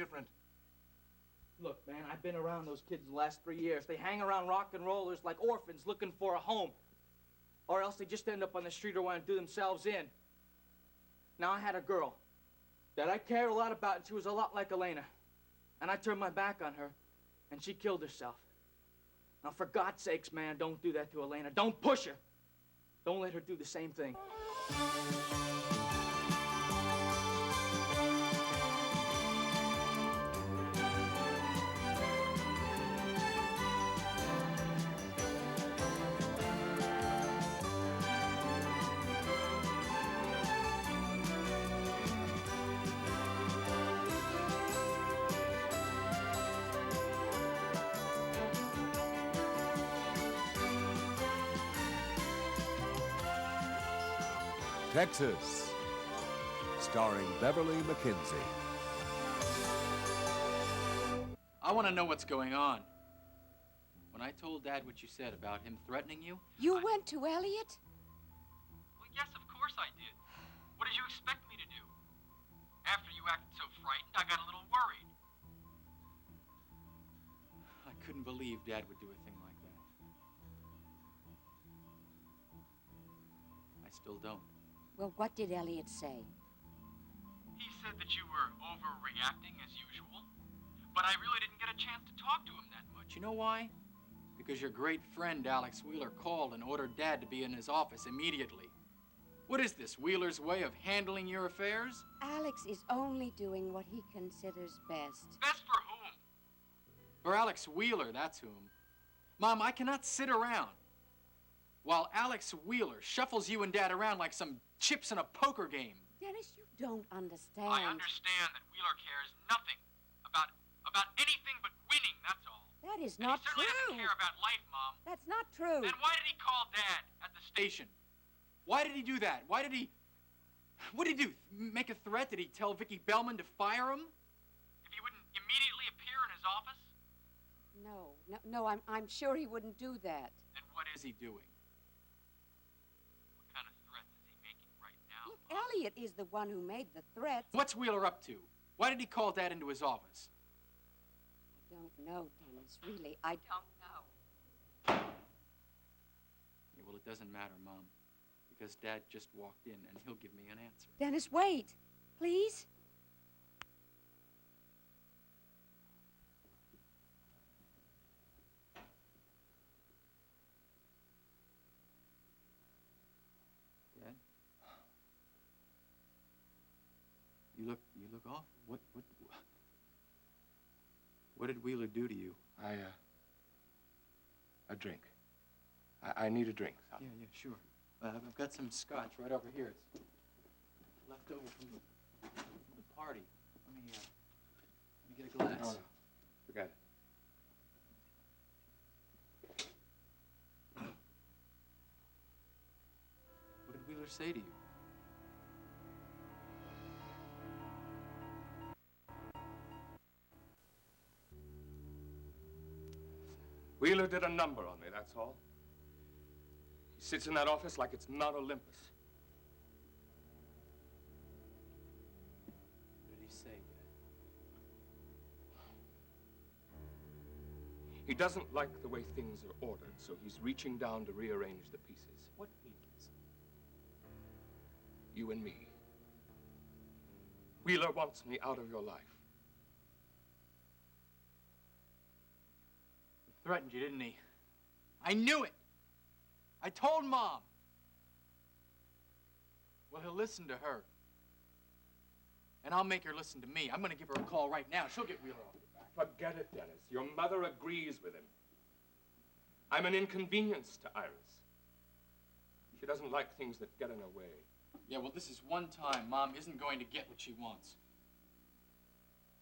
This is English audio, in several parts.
different. Look, man, I've been around those kids the last 3 years. They hang around rock and rollers like orphans looking for a home. Or else they just end up on the street or want to do themselves in. Now, I had a girl that I cared a lot about, and she was a lot like Elena. And I turned my back on her, and she killed herself. Now, for God's sakes, man, don't do that to Elena. Don't push her. Don't let her do the same thing. Texas, starring Beverly McKenzie. I want to know what's going on. When I told Dad what you said about him threatening you... You went to Elliot? Well, yes, of course I did. What did you expect me to do? After you acted so frightened, I got a little worried. I couldn't believe Dad would do a thing like that. I still don't. Well, what did Elliot say? He said that you were overreacting as usual, but I really didn't get a chance to talk to him that much. You know why? Because your great friend Alex Wheeler called and ordered Dad to be in his office immediately. What is this, Wheeler's way of handling your affairs? Alex is only doing what he considers best. Best for whom? For Alex Wheeler, that's whom. Mom, I cannot sit around while Alex Wheeler shuffles you and Dad around like some chips in a poker game. Dennis, you don't understand. I understand that Wheeler cares nothing about anything but winning, that's all. That is And not he certainly true. doesn't care about life, Mom. That's not true. Then why did he call Dad at the station? Why did he do that? What did he do? Make a threat? Did he tell Vicki Bellman to fire him? If he wouldn't immediately appear in his office? No, I'm sure he wouldn't do that. Then what is he doing? What kind of threats is he making right now? Look, Elliot is the one who made the threats. What's Wheeler up to? Why did he call Dad into his office? I don't know, Dennis. Really, I don't know. Yeah, well, it doesn't matter, Mom, because Dad just walked in and he'll give me an answer. Dennis, wait. Please? Dad? You look awful. What did Wheeler do to you? A drink. I need a drink. Yeah, sure. I've got some scotch right over here. It's left over from the party. Let me get a glass. No. Forget it. What did Wheeler say to you? Wheeler did a number on me, that's all. He sits in that office like it's Mount Olympus. What did he say, Dad? He doesn't like the way things are ordered, so he's reaching down to rearrange the pieces. What pieces? You and me. Wheeler wants me out of your life. He threatened you, didn't he? I knew it! I told Mom! Well, he'll listen to her. And I'll make her listen to me. I'm gonna give her a call right now. She'll get Wheeler off your back. Forget it, Dennis. Your mother agrees with him. I'm an inconvenience to Iris. She doesn't like things that get in her way. Yeah, well, this is one time Mom isn't going to get what she wants.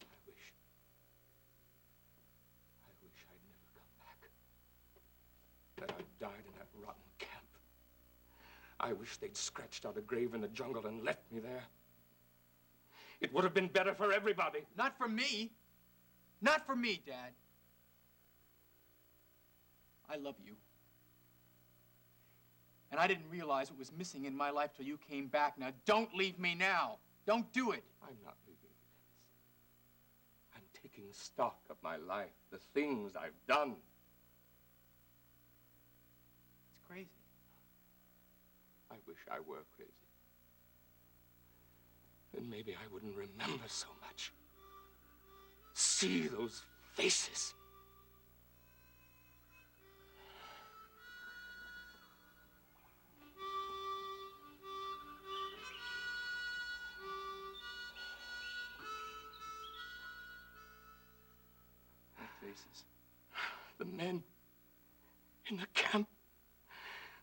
I wish I'd never come back. That I died in that rotten camp. I wish they'd scratched out a grave in the jungle and left me there. It would have been better for everybody. Not for me. Not for me, Dad. I love you. And I didn't realize what was missing in my life till you came back. Now, don't leave me now. Don't do it. I'm not leaving you, Dennis. taking stock of my life, the things I've done. It's crazy. I wish I were crazy. Then maybe I wouldn't remember so much. See those faces. What faces? The men in the camp.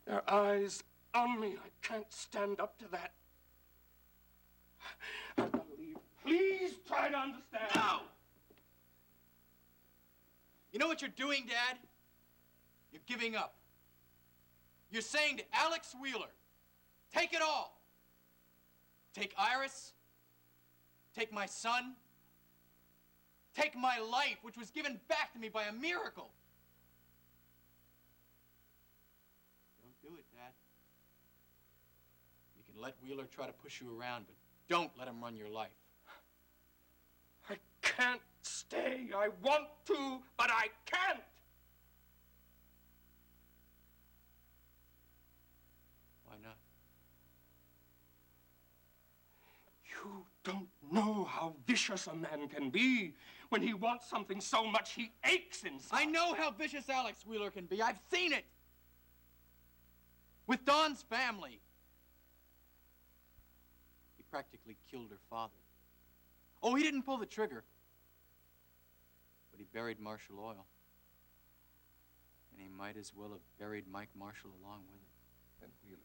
Their eyes on me. I can't stand up to that. I've got to leave. Please try to understand. No! You know what you're doing, Dad? You're giving up. You're saying to Alex Wheeler, take it all. Take Iris. Take my son. Take my life, which was given back to me by a miracle. Don't do it, Dad. You can let Wheeler try to push you around, but don't let him run your life. I can't stay. I want to, but I can't. Why not? You don't know how vicious a man can be when he wants something so much he aches inside. I know how vicious Alex Wheeler can be. I've seen it. With Dawn's family. He practically killed her father. Oh, he didn't pull the trigger. But he buried Marshall Oil. And he might as well have buried Mike Marshall along with it. And Wheeler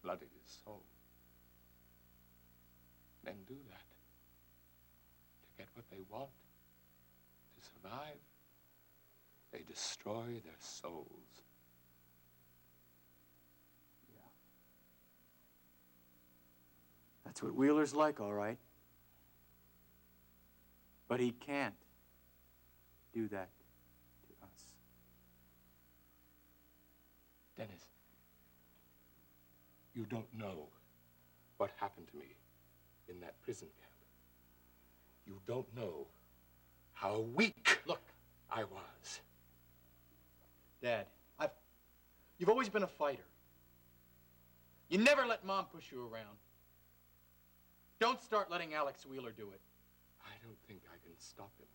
blooded his soul. Men do that to get what they want, to survive. They destroy their souls. Yeah. That's what Wheeler's like, all right. But he can't do that to us. Dennis, you don't know what happened to me in that prison camp. You don't know how weak Look, I was. Dad, you've always been a fighter. You never let Mom push you around. Don't start letting Alex Wheeler do it. I don't think I can stop him.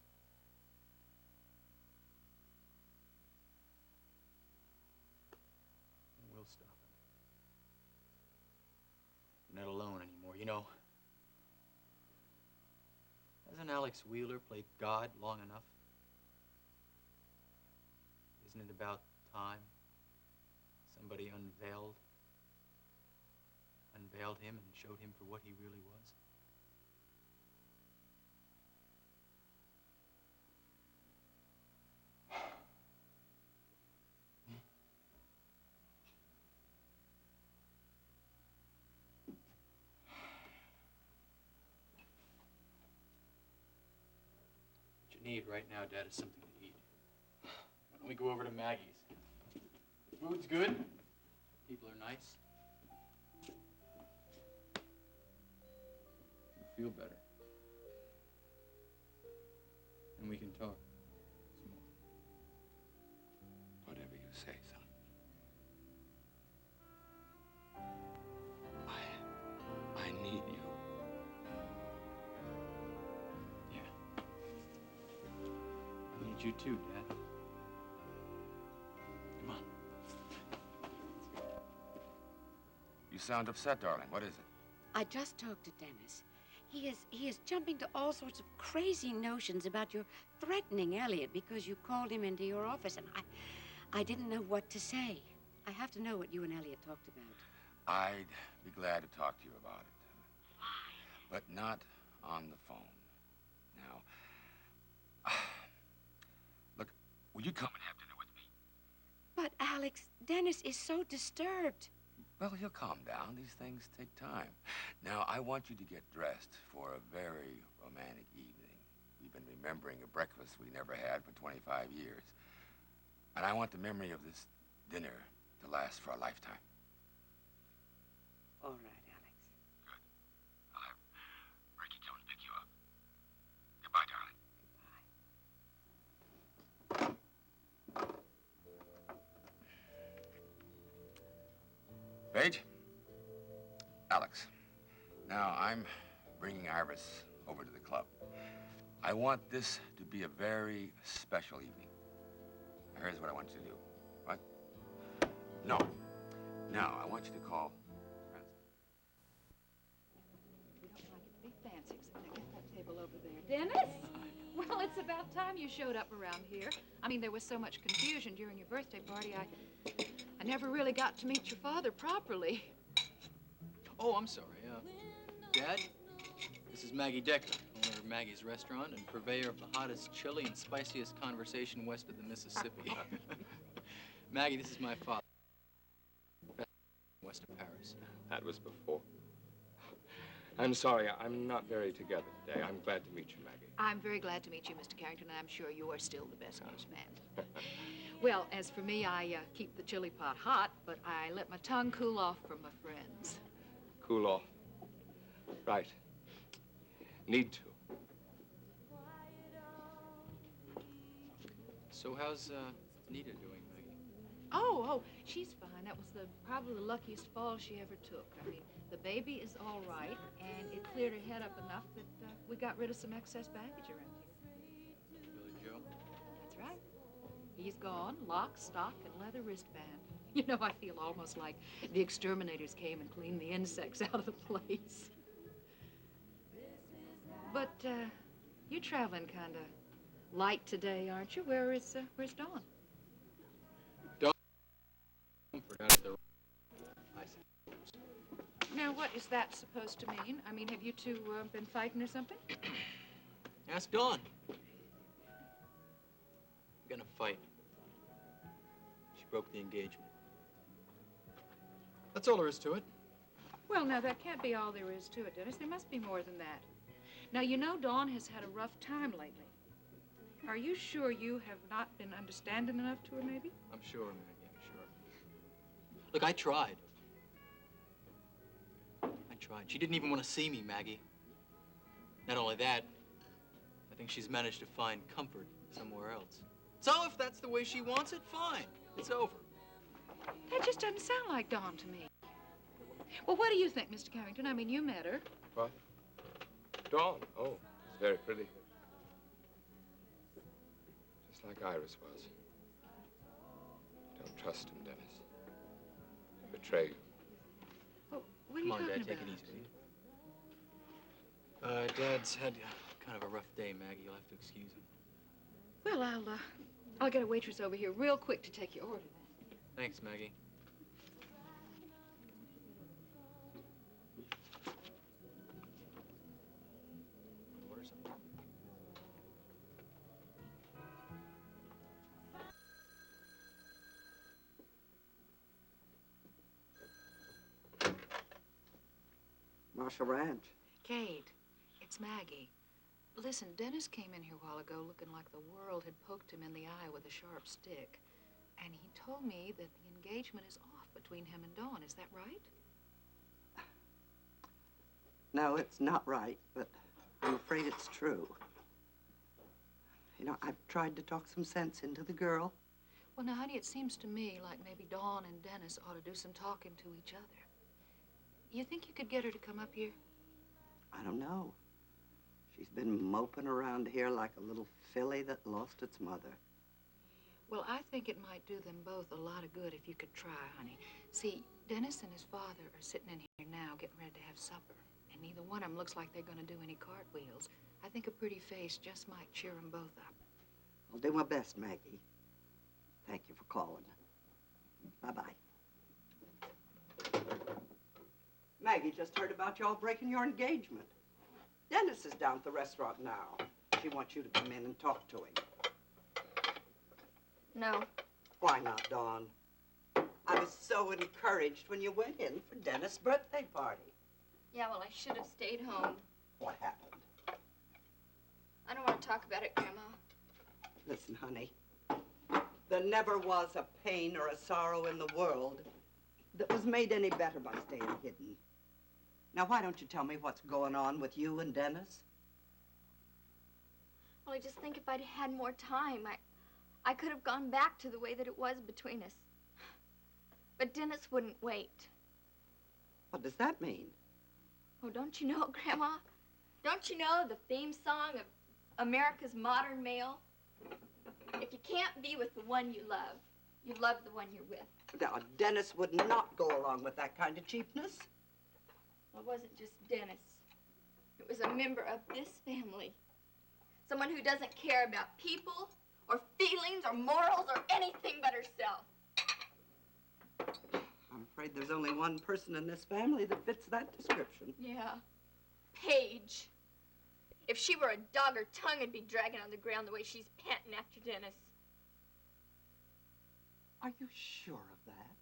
We'll stop him. You're not alone anymore, you know. Hasn't Alex Wheeler played God long enough? Isn't it about time somebody unveiled him and showed him for what he really was? What you need right now, Dad, is something to eat. Why don't we go over to Maggie's? Food's good. People are nice. You'll feel better. And we can talk some more. Whatever you say, son. I need you. Yeah. I need you too, Dad. Come on. You sound upset, darling. What is it? I just talked to Dennis. He is jumping to all sorts of crazy notions about your threatening Elliot because you called him into your office, and I didn't know what to say. I have to know what you and Elliot talked about. I'd be glad to talk to you about it. But not on the phone. Now, look, will you come and have dinner with me? But, Alex, Dennis is so disturbed. Well, he'll calm down. These things take time. Now, I want you to get dressed for a very romantic evening. We've been remembering a breakfast we never had for 25 years. And I want the memory of this dinner to last for a lifetime. All right, Alex. Good. I'll have Ricky come and pick you up. Goodbye, darling. Goodbye. Paige? Alex. Now, I'm bringing Iris over to the club. I want this to be a very special evening. Here's what I want you to do. What? No. Now, I want you to call Francis. We don't like it to be fancy, except I get that table over there. Dennis? Well, it's about time you showed up around here. I mean, there was so much confusion during your birthday party, I never really got to meet your father properly. Oh, I'm sorry. Dad, this is Maggie Decker, owner of Maggie's Restaurant and purveyor of the hottest chili and spiciest conversation west of the Mississippi. Maggie, this is my father, west of Paris. That was before. I'm sorry, I'm not very together today. I'm glad to meet you, Maggie. I'm very glad to meet you, Mr. Carrington, and I'm sure you are still the best nosed man. Well, as for me, I keep the chili pot hot, but I let my tongue cool off for my friends. Cool off. Right. Need to. So how's Nita doing, Maggie? Oh, she's fine. That was probably the luckiest fall she ever took. I mean, the baby is all right, and it cleared her head up enough that we got rid of some excess baggage around here. Billy Joe? That's right. He's gone, lock, stock, and leather wristband. You know, I feel almost like the exterminators came and cleaned the insects out of the place. But you're traveling kind of light today, aren't you? Where's Dawn? Dawn down at the... I see. Now, what is that supposed to mean? I mean, have you two been fighting or something? Ask Dawn. We're gonna fight. She broke the engagement. That's all there is to it. Well, now, that can't be all there is to it, Dennis. There must be more than that. Now, you know Dawn has had a rough time lately. Are you sure you have not been understanding enough to her, maybe? I'm sure, Maggie, I'm sure. Look, I tried. She didn't even want to see me, Maggie. Not only that, I think she's managed to find comfort somewhere else. So if that's the way she wants it, fine. It's over. That just doesn't sound like Dawn to me. Well, what do you think, Mr. Carrington? I mean, you met her. What? Dawn? Oh, she's very pretty. Just like Iris was. Don't trust him, Dennis. He'll betray you. Well, what are Come you on, talking Dad, about? take it easy, will you? Dad's had kind of a rough day, Maggie. You'll have to excuse him. Well, I'll get a waitress over here real quick to take your order then. Thanks, Maggie. Order something. Marshall Ranch. Kate, it's Maggie. Listen, Dennis came in here a while ago looking like the world had poked him in the eye with a sharp stick. And he told me that the engagement is off between him and Dawn. Is that right? No, it's not right, but I'm afraid it's true. You know, I've tried to talk some sense into the girl. Well, now, honey, it seems to me like maybe Dawn and Dennis ought to do some talking to each other. You think you could get her to come up here? I don't know. She's been moping around here like a little filly that lost its mother. Well, I think it might do them both a lot of good if you could try, honey. See, Dennis and his father are sitting in here now getting ready to have supper. And neither one of them looks like they're going to do any cartwheels. I think a pretty face just might cheer them both up. I'll do my best, Maggie. Thank you for calling. Bye-bye. Maggie just heard about y'all breaking your engagement. Dennis is down at the restaurant now. She wants you to come in and talk to him. No. Why not, Dawn? I was so encouraged when you went in for Dennis' birthday party. Yeah, well, I should have stayed home. What happened? I don't want to talk about it, Grandma. Listen, honey. There never was a pain or a sorrow in the world that was made any better by staying hidden. Now, why don't you tell me what's going on with you and Dennis? Well, I just think if I'd had more time, I could have gone back to the way that it was between us. But Dennis wouldn't wait. What does that mean? Oh, don't you know, Grandma? Don't you know the theme song of America's modern male? If you can't be with the one you love the one you're with. Now, Dennis would not go along with that kind of cheapness. Well, it wasn't just Dennis. It was a member of this family. Someone who doesn't care about people or feelings or morals or anything but herself. I'm afraid there's only one person in this family that fits that description. Yeah. Paige. If she were a dog, her tongue would be dragging on the ground the way she's panting after Dennis. Are you sure of that?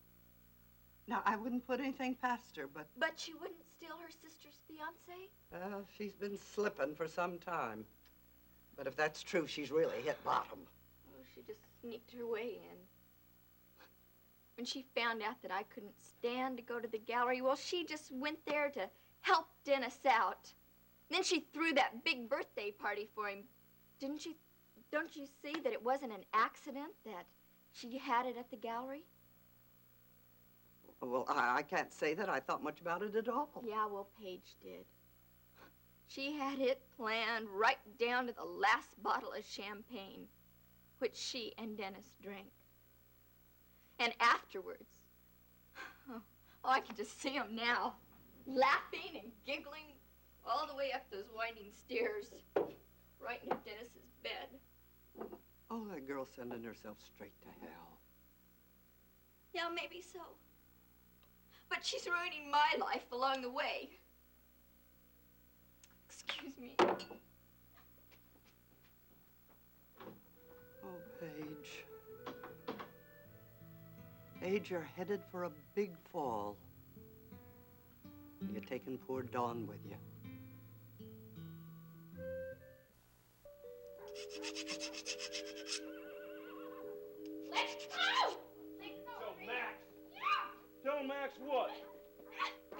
Now, I wouldn't put anything past her, but... But she wouldn't steal her sister's fiancé? Well, she's been slipping for some time. But if that's true, she's really hit bottom. Oh, she just sneaked her way in. When she found out that I couldn't stand to go to the gallery, well, she just went there to help Dennis out. Then she threw that big birthday party for him. Don't you see that it wasn't an accident that she had it at the gallery? Well, I can't say that I thought much about it at all. Yeah, well, Paige did. She had it planned right down to the last bottle of champagne, which she and Dennis drank. And afterwards, oh, I can just see them now, laughing and giggling all the way up those winding stairs, right into Dennis's bed. Oh, that girl's sending herself straight to hell. Yeah, maybe so. But she's ruining my life along the way. Excuse me. Oh, Paige. Paige, you're headed for a big fall. You're taking poor Dawn with you. Let's go! Tell Max what?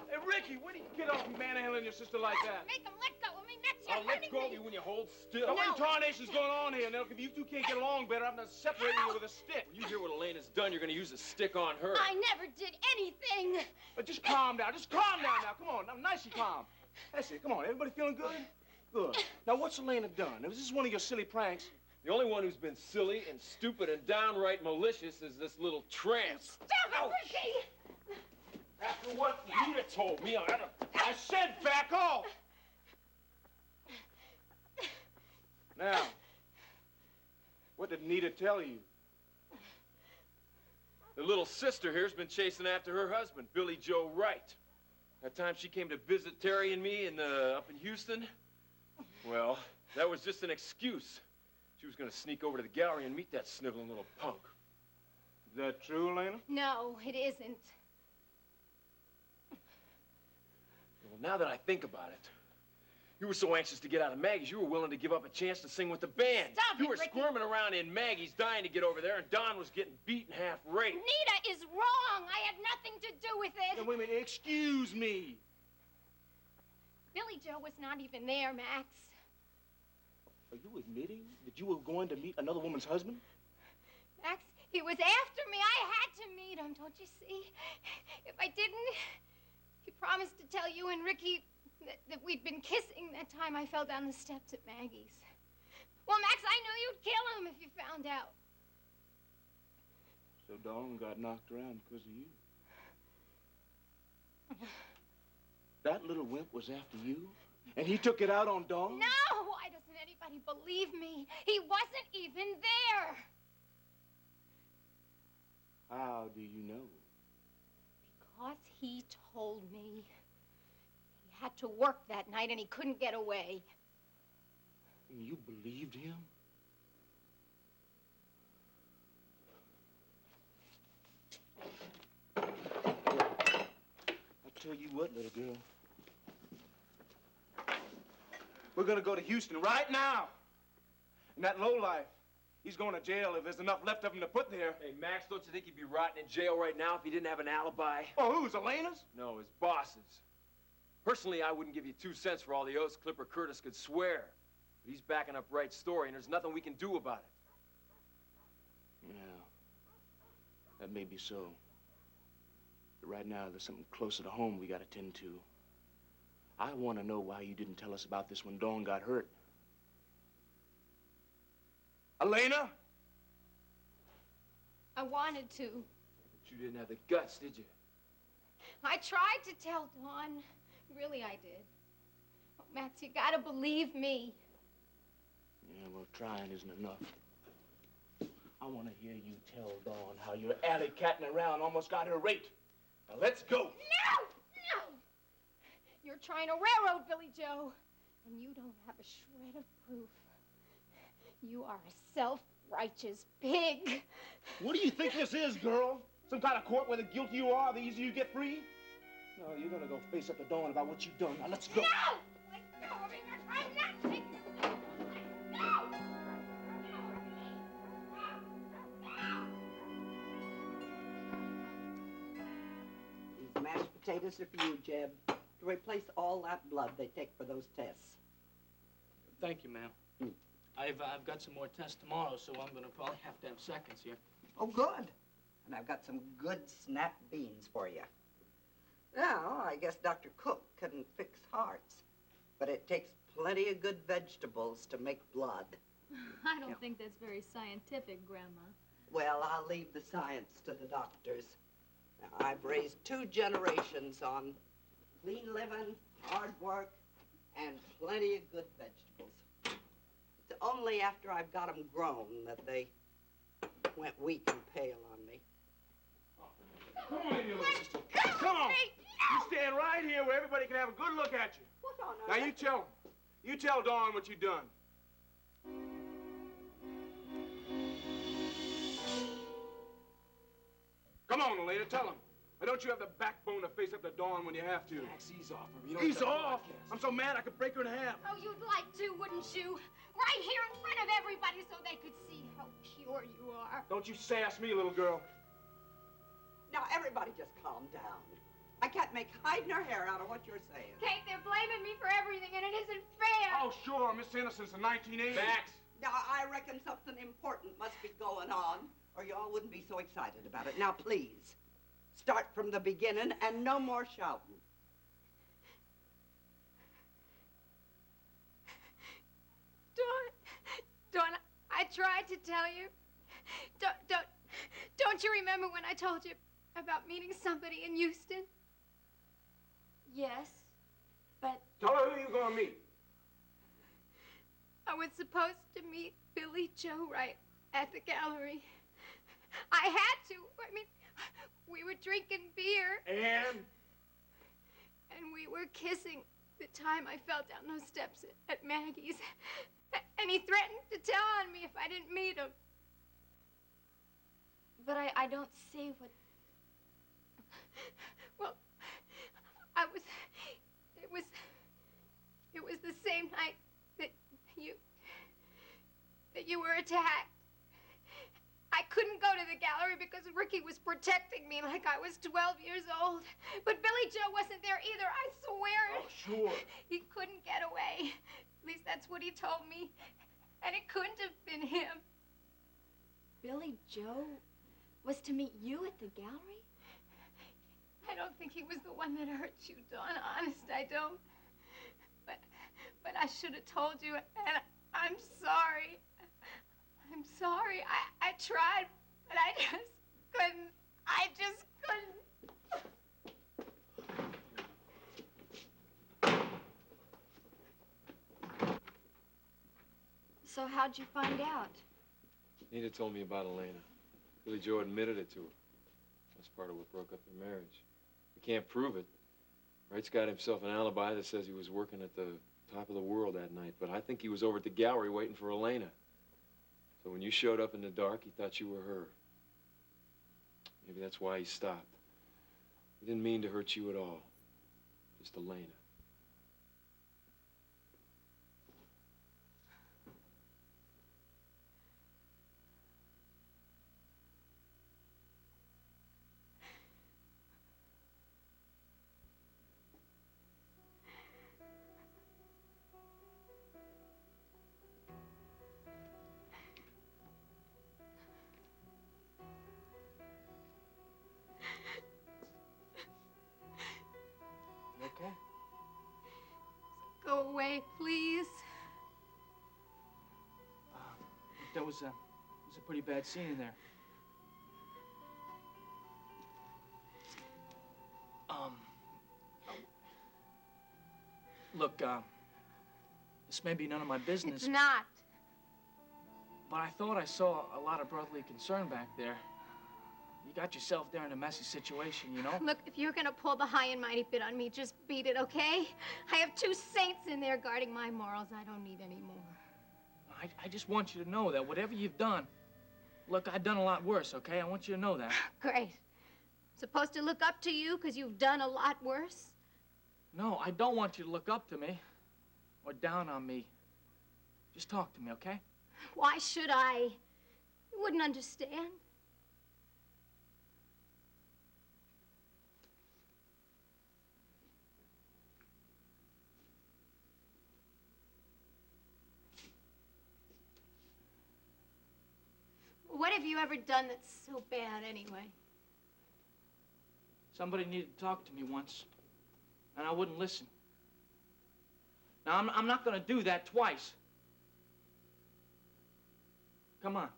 Hey, Ricky, when do you get off manhandling your sister like that? Make him let go of me. That's your I'll let go of you when you hold still. Now, what tarnation's going on here? Now, if you two can't get along better, I'm gonna separate you with a stick. When you hear what Elena's done, you're gonna use a stick on her. I never did anything. But just calm down. Just calm down now. Come on. Now, nice and calm. That's it. Come on. Everybody feeling good? Good. Now, what's Elena done? Now, is this one of your silly pranks? The only one who's been silly and stupid and downright malicious is this little tramp. Stop it, Ricky! After what Rita told me, I said back off! Now, what did Nita tell you? The little sister here's been chasing after her husband, Billy Joe Wright. That time she came to visit Terry and me up in Houston, well, that was just an excuse. She was gonna sneak over to the gallery and meet that sniveling little punk. Is that true, Elena? No, it isn't. Well, now that I think about it, you were so anxious to get out of Maggie's, you were willing to give up a chance to sing with the band. Stop You it, were Ricky. squirming around in Maggie's, dying to get over there, and Don was getting beaten half raped. Nita is wrong. I had nothing to do with it. Now, wait a minute. Excuse me. Billy Joe was not even there, Max. Are you admitting that you were going to meet another woman's husband? Max, he was after me. I had to meet him, don't you see? If I didn't, he promised to tell you and Ricky that we'd been kissing that time I fell down the steps at Maggie's. Well, Max, I knew you'd kill him if you found out. So Dawn got knocked around because of you. That little wimp was after you? And he took it out on Dawn? No! Why doesn't anybody believe me? He wasn't even there. How do you know? Because he told me. He had to work that night and he couldn't get away. You believed him? I'll tell you what, little girl. We're gonna go to Houston right now. And that lowlife, he's going to jail if there's enough left of him to put there. Hey, Max, don't you think he'd be rotting in jail right now if he didn't have an alibi? Oh, who's, Elena's? No, his boss's. Personally, I wouldn't give you 2 cents for all the oaths Clipper Curtis could swear. But he's backing up Wright's story, and there's nothing we can do about it. Yeah, that may be so. But right now, there's something closer to home we gotta tend to. I want to know why you didn't tell us about this when Dawn got hurt. Elena? I wanted to. But you didn't have the guts, did you? I tried to tell Dawn. Really, I did. Oh, Max, you gotta believe me. Yeah, well, trying isn't enough. I want to hear you tell Dawn how your alley-catting around almost got her raped. Now, let's go. No! No! You're trying to railroad Billy Joe, and you don't have a shred of proof. You are a self-righteous pig. What do you think this is, girl? Some kind of court where the guiltier you are, the easier you get free? No, you're gonna go face up to Dawn about what you've done. Now, let's go. No! Let go of me. I'm not taking it. No! These mashed potatoes are for you, Jeb, to replace all that blood they take for those tests. Thank you, ma'am. I've got some more tests tomorrow, so I'm gonna probably have to have seconds here. Oh, good. And I've got some good snap beans for you. Now, I guess Dr. Cook couldn't fix hearts, but it takes plenty of good vegetables to make blood. I don't think that's very scientific, Grandma. Well, I'll leave the science to the doctors. Now, I've raised 2 generations on clean living, hard work, and plenty of good vegetables. It's only after I've got them grown that they went weak and pale on me. Come on, you little sister. Come on. You stand right here where everybody can have a good look at you. What on Now, earth? you tell Dawn what you done. Come on, Elena, tell him. Why don't you have the backbone to face up to Dawn when you have to? Max, ease off her. You don't Ease have to off? broadcast. I'm so mad I could break her in half. Oh, you'd like to, wouldn't you? Right here in front of everybody so they could see how pure you are. Don't you sass me, little girl. Now, everybody just calm down. I can't make hide nor hair out of what you're saying. Kate, they're blaming me for everything, and it isn't fair. Oh, sure, Miss Innocence in 1980. Max! Now, I reckon something important must be going on, or y'all wouldn't be so excited about it. Now, please, start from the beginning and no more shouting. Dawn, I tried to tell you. Don't you remember when I told you about meeting somebody in Houston? Yes, but Tell her who you're gonna meet. I was supposed to meet Billy Joe right at the gallery. I had to. I mean, we were drinking beer. And we were kissing the time I fell down those steps at Maggie's. And he threatened to tell on me if I didn't meet him. but I don't see what... Well, it was the same night that you were attacked. I couldn't go to the gallery because Ricky was protecting me like I was 12 years old. But Billy Joe wasn't there either, I swear it. oh, sure. He couldn't get away. At least that's what he told me. And it couldn't have been him. Billy Joe was to meet you at the gallery? I don't think he was the one that hurt you, Dawn. Honest, I don't. But I should have told you, and I'm sorry. I'm sorry. I tried, but I just couldn't. I just couldn't. So how'd you find out? Nita told me about Elena. Billy Joe admitted it to her. That's part of what broke up their marriage. We can't prove it. Wright's got himself an alibi that says he was working at the top of the world that night, but I think he was over at the gallery waiting for Elena. So when you showed up in the dark, he thought you were her. Maybe that's why he stopped. He didn't mean to hurt you at all. Just Elena. okay, please? There was a pretty bad scene in there. Look, this may be none of my business. It's not. But I thought I saw a lot of brotherly concern back there. You got yourself there in a messy situation, you know? Look, if you're gonna pull the high and mighty bit on me, just beat it, okay? I have 2 saints in there guarding my morals. I don't need any more. I just want you to know that whatever you've done, look, I've done a lot worse, okay? I want you to know that. Great. Supposed to look up to you because you've done a lot worse? No, I don't want you to look up to me or down on me. Just talk to me, okay? Why should I? You wouldn't understand. What have you ever done that's so bad anyway? Somebody needed to talk to me once, and I wouldn't listen. Now, I'm not going to do that twice. Come on.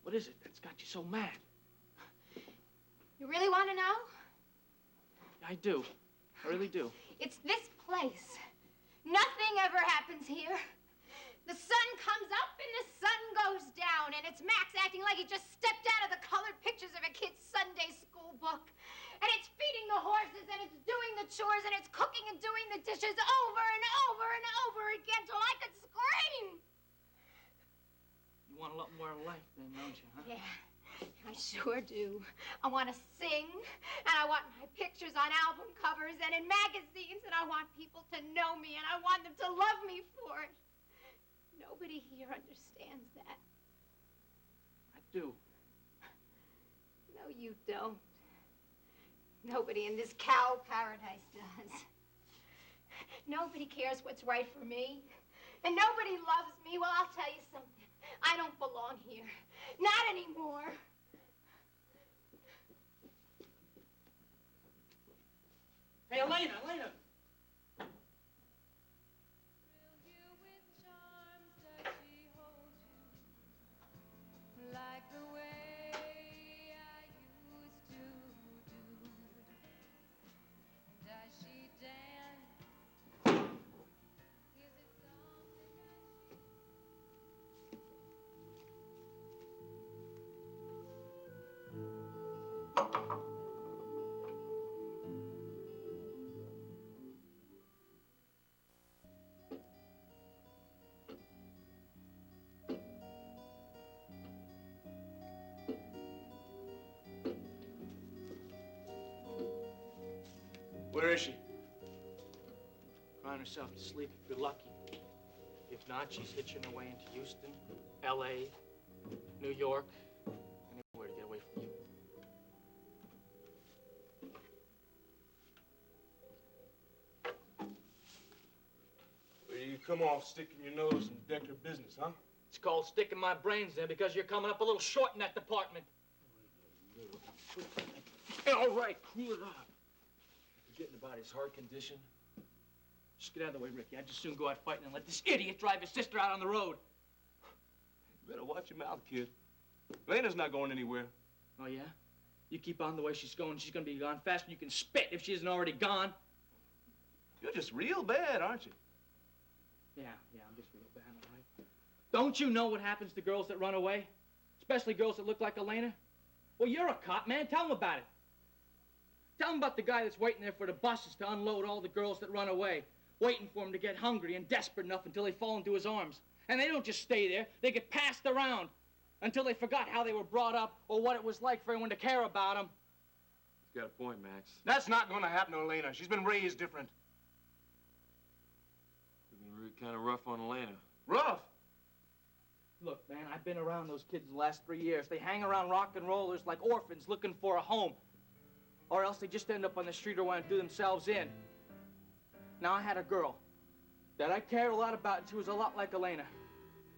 What is it that's got you so mad? You really want to know? I do. I really do. It's this place. Nothing ever happens here. The sun comes up and the sun goes down, and it's Max acting like he just stepped out of the colored pictures of a kid's Sunday school book. And it's feeding the horses, and it's doing the chores, and it's cooking and doing the dishes over and over and over again till I could scream. You want a lot more of life then, don't you, huh? Yeah, I sure do. I want to sing, and I want my pictures on album covers and in magazines, and I want people to know me, and I want them to love me for it. Nobody here understands that. I do. No, you don't. Nobody in this cow paradise does. Nobody cares what's right for me. And nobody loves me. Well, I'll tell you something. I don't belong here. Not anymore. Hey, Elena, Elena! Like the way I used to do. Does she dance? Is it something Where is she? Crying herself to sleep if you're lucky. If not, she's hitching her way into Houston, L.A., New York, anywhere to get away from you. Where you come off sticking your nose in Decker business, huh? It's called sticking my brains in because you're coming up a little short in that department. All right, cool it off. Forgetting about his heart condition. Just get out of the way, Ricky. I'd just soon go out fighting and let this idiot drive his sister out on the road. You better watch your mouth, kid. Elena's not going anywhere. Oh, yeah? You keep on the way she's going to be gone faster than you can spit if she isn't already gone. You're just real bad, aren't you? Yeah, I'm just real bad, all right? Don't you know what happens to girls that run away? Especially girls that look like Elena? Well, you're a cop, man. Tell them about it. Tell them about the guy that's waiting there for the buses to unload all the girls that run away, waiting for them to get hungry and desperate enough until they fall into his arms. And they don't just stay there. They get passed around until they forgot how they were brought up or what it was like for everyone to care about them. He's got a point, Max. That's not going to happen to Elena. She's been raised different. You've been really kind of rough on Elena. Rough? Look, man, I've been around those kids the last 3 years. They hang around rock and rollers like orphans looking for a home. Or else they just end up on the street or want to do themselves in. Now, I had a girl that I cared a lot about, and she was a lot like Elena.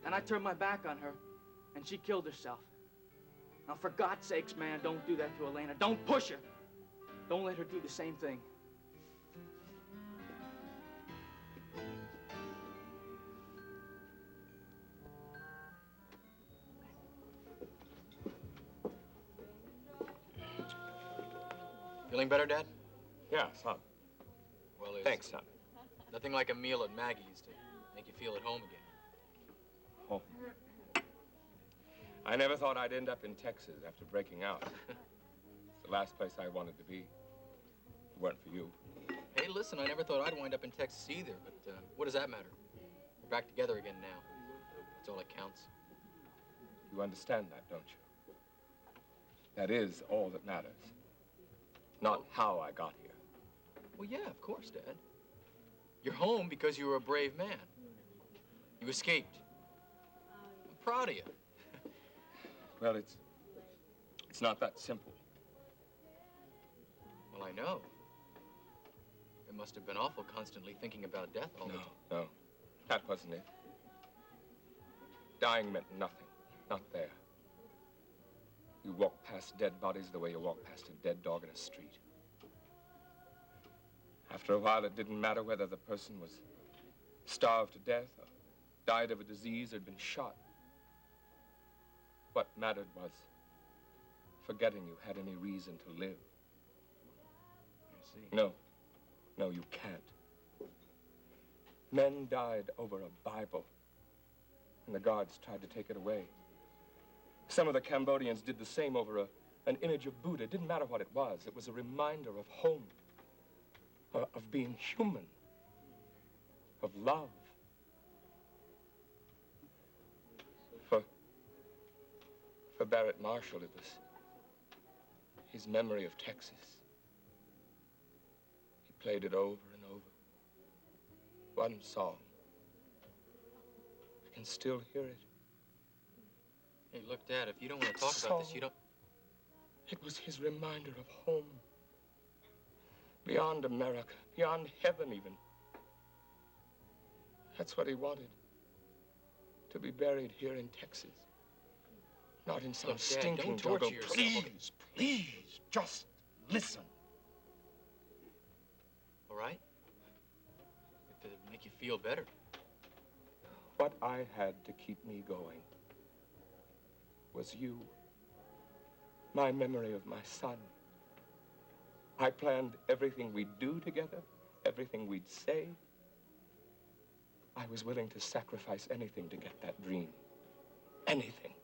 And I turned my back on her, and she killed herself. Now, for God's sakes, man, don't do that to Elena. Don't push her. Don't let her do the same thing. Feeling better, Dad? Yeah, some. Well, there's Thanks, son. nothing like a meal at Maggie's to make you feel at home again. Oh. I never thought I'd end up in Texas after breaking out. It's the last place I wanted to be. If it weren't for you. Hey, listen, I never thought I'd wind up in Texas either, but what does that matter? We're back together again now. That's all that counts. You understand that, don't you? That is all that matters. Not how I got here. Well, yeah, of course, Dad. You're home because you were a brave man. You escaped. I'm proud of you. Well, it's not that simple. Well, I know. It must have been awful constantly thinking about death all the time. No, that wasn't it. Dying meant nothing. Not there. You walk past dead bodies the way you walk past a dead dog in a street. After a while, it didn't matter whether the person was starved to death or died of a disease or had been shot. What mattered was forgetting you had any reason to live. I see. No, you can't. Men died over a Bible, and the guards tried to take it away. Some of the Cambodians did the same over an image of Buddha. It didn't matter what it was. It was a reminder of home, of being human, of love. For Barrett Marshall, it was his memory of Texas. He played it over and over. One song. I can still hear it. Hey, look, Dad, if you don't want to talk about this, you don't... It was his reminder of home. Beyond America, beyond heaven even. That's what he wanted. To be buried here in Texas. Not in some Look, Dad, stinking don't torture jungle. yourself. Please, just listen. All right? If it'll make you feel better. What I had to keep me going was you. My memory of my son. I planned everything we'd do together, everything we'd say. I was willing to sacrifice anything to get that dream. Anything.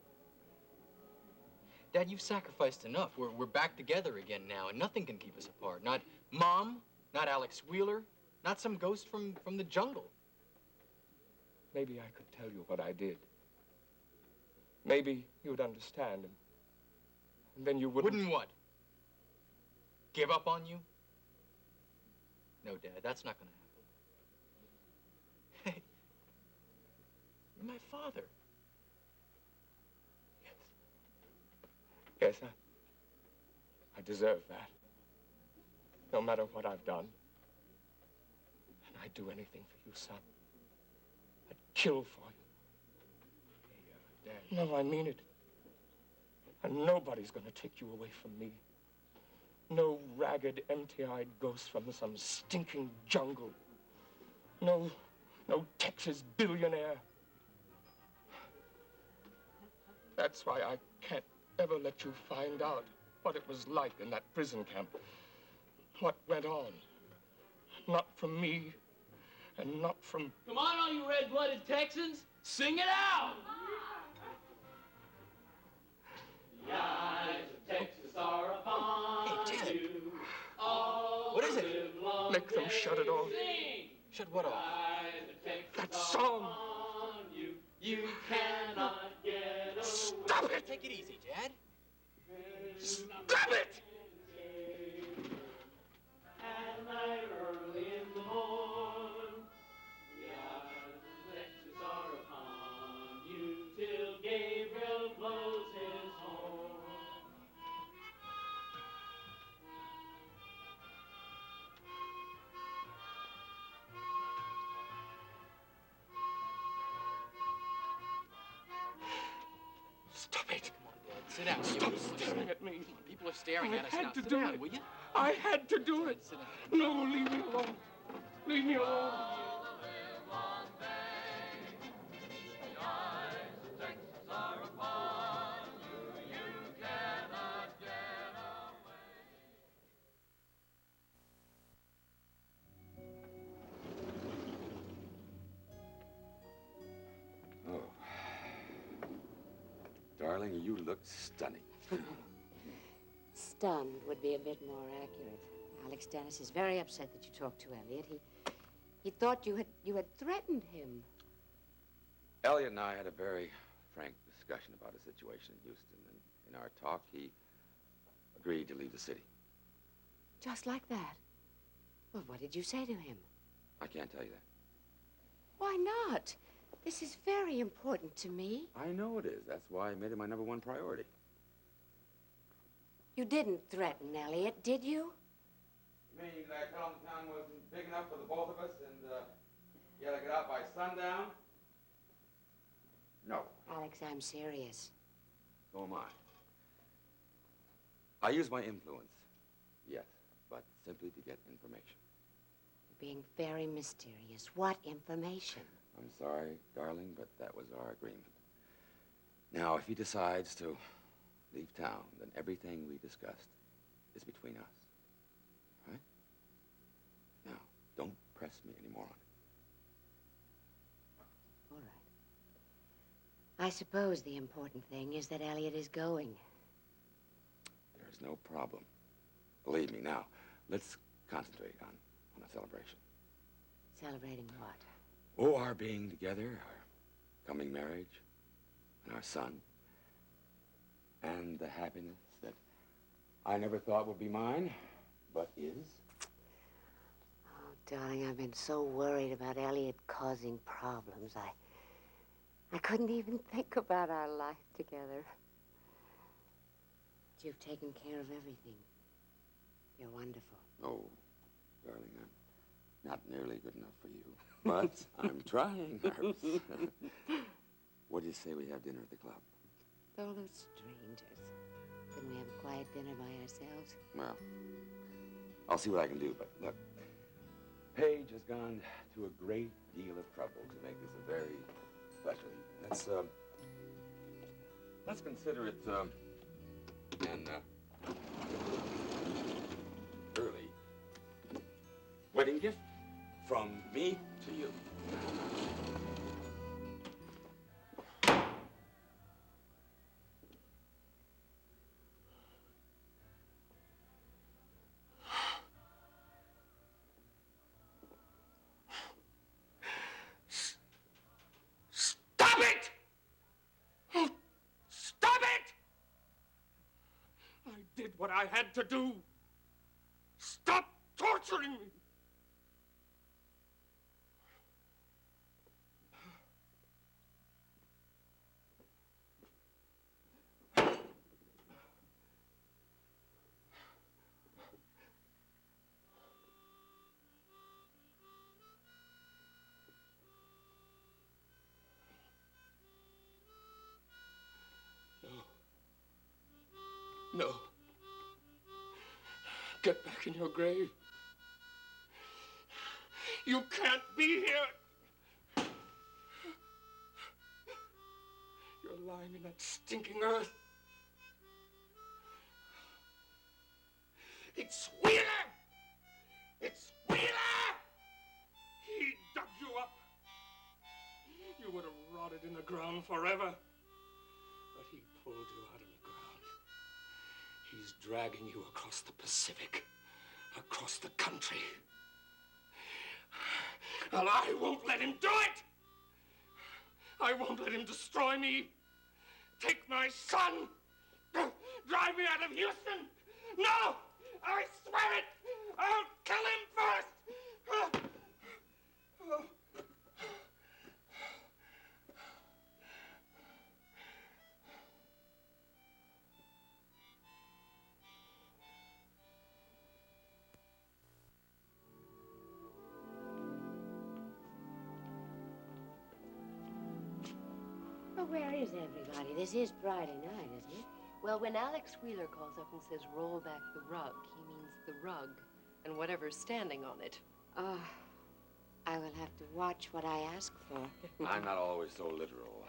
Dad, you've sacrificed enough. We're back together again now, and nothing can keep us apart. Not Mom, not Alex Wheeler, not some ghost from the jungle. Maybe I could tell you what I did. Maybe you'd understand, and then you wouldn't... Wouldn't what? Give up on you? No, Dad, that's not gonna happen. Hey, you're my father. Yes, I deserve that. No matter what I've done. And I'd do anything for you, son. I'd kill for you. Hey, Dad. No, I mean it. And nobody's gonna take you away from me. No ragged, empty-eyed ghost from some stinking jungle. No Texas billionaire. That's why I can't ever let you find out what it was like in that prison camp. What went on. Not from me, and not from... Come on, all you red-blooded Texans, sing it out! The eyes of Texas are upon you. What is it? Make them shut it off. Shut what off? That song! You cannot get away. Stop it! Take it easy, Dad. Stop it! At night, early in the morn, the eyes of Texas are upon you till Gabriel blows his horn. Stop it! Come on, Dad. Sit down. Stop staring at me. Come on, people are staring at us I now. had to Sit do down, it. will you? I had to do it. Sit down. No, leave me alone. Leave me alone. darling. You look stunning. Stunned would be a bit more accurate. Alex Dennis is very upset that you talked to Elliot. He thought you had threatened him. Elliot and I had a very frank discussion about a situation in Houston, and in our talk, he agreed to leave the city. Just like that? Well, what did you say to him? I can't tell you that. Why not? This is very important to me. I know it is. That's why I made it my #1 priority. You didn't threaten Elliot, did you? You mean that I tell him the town wasn't big enough for the both of us and he had to get out by sundown? No. Alex, I'm serious. So am I. I use my influence, yes, but simply to get information. You're being very mysterious. What information? I'm sorry, darling, but that was our agreement. Now, if he decides to leave town, then everything we discussed is between us. Right? Now, don't press me anymore on it. All right. I suppose the important thing is that Elliot is going. There's no problem. Believe me. Now, let's concentrate on a celebration. Celebrating what? Oh, our being together, our coming marriage, and our son, and the happiness that I never thought would be mine, but is. Oh, darling, I've been so worried about Elliot causing problems. I couldn't even think about our life together. But you've taken care of everything. You're wonderful. Oh, darling, I'm not nearly good enough for you, but I'm trying. What do you say we have dinner at the club? All those strangers. Couldn't we have a quiet dinner by ourselves? Well, I'll see what I can do, but look, Paige has gone to a great deal of trouble to make this a very special evening. Let's consider it an early wedding gift from me to you. Stop it! Oh, stop it! I did what I had to do. Stop torturing me. No. Get back in your grave. You can't be here. You're lying in that stinking earth. It's Wheeler! It's Wheeler! He dug you up. You would have rotted in the ground forever. But he pulled you out of the ground. He's dragging you across the Pacific, across the country. And I won't let him do it! I won't let him destroy me. Take my son. Drive me out of Houston. No! I swear it! I'll kill him first! Well, where is everybody? This is Friday night, isn't it? Well, when Alex Wheeler calls up and says, roll back the rug, he means the rug and whatever's standing on it. Oh, I will have to watch what I ask for. I'm not always so literal.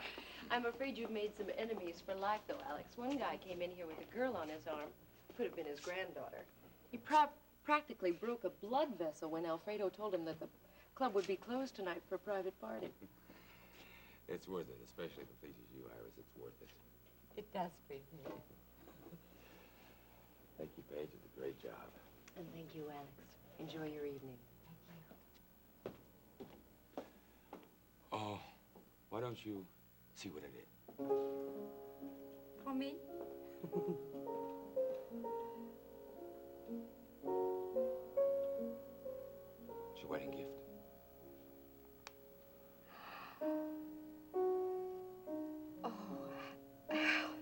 I'm afraid you've made some enemies for life, though, Alex. One guy came in here with a girl on his arm. Could have been his granddaughter. He practically broke a blood vessel when Alfredo told him that the club would be closed tonight for a private party. It's worth it, especially if it pleases you, Iris. It's worth it. It does please me. Thank you, Paige. You did a great job. And thank you, Alex. Enjoy your evening. Oh, why don't you see what it is? For me? It's your wedding gift. Oh, Alex.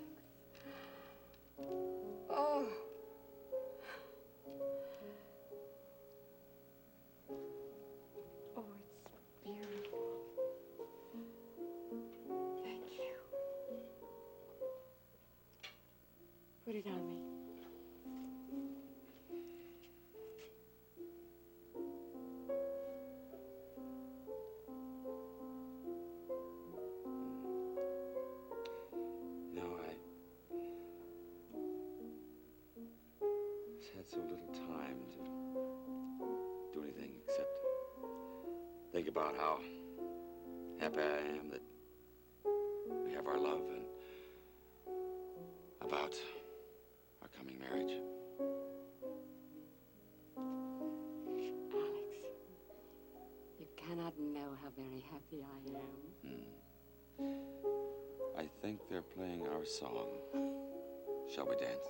Oh. Oh, it's beautiful. Thank you. Put it on me. No, I just had so little time to do anything except think about how happy I am that we have our love and about our coming marriage. Alex, you cannot know how very happy I am. I think they're playing our song. Shall we dance?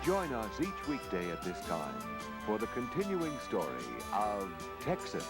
Join us each weekday at this time for the continuing story of Texas.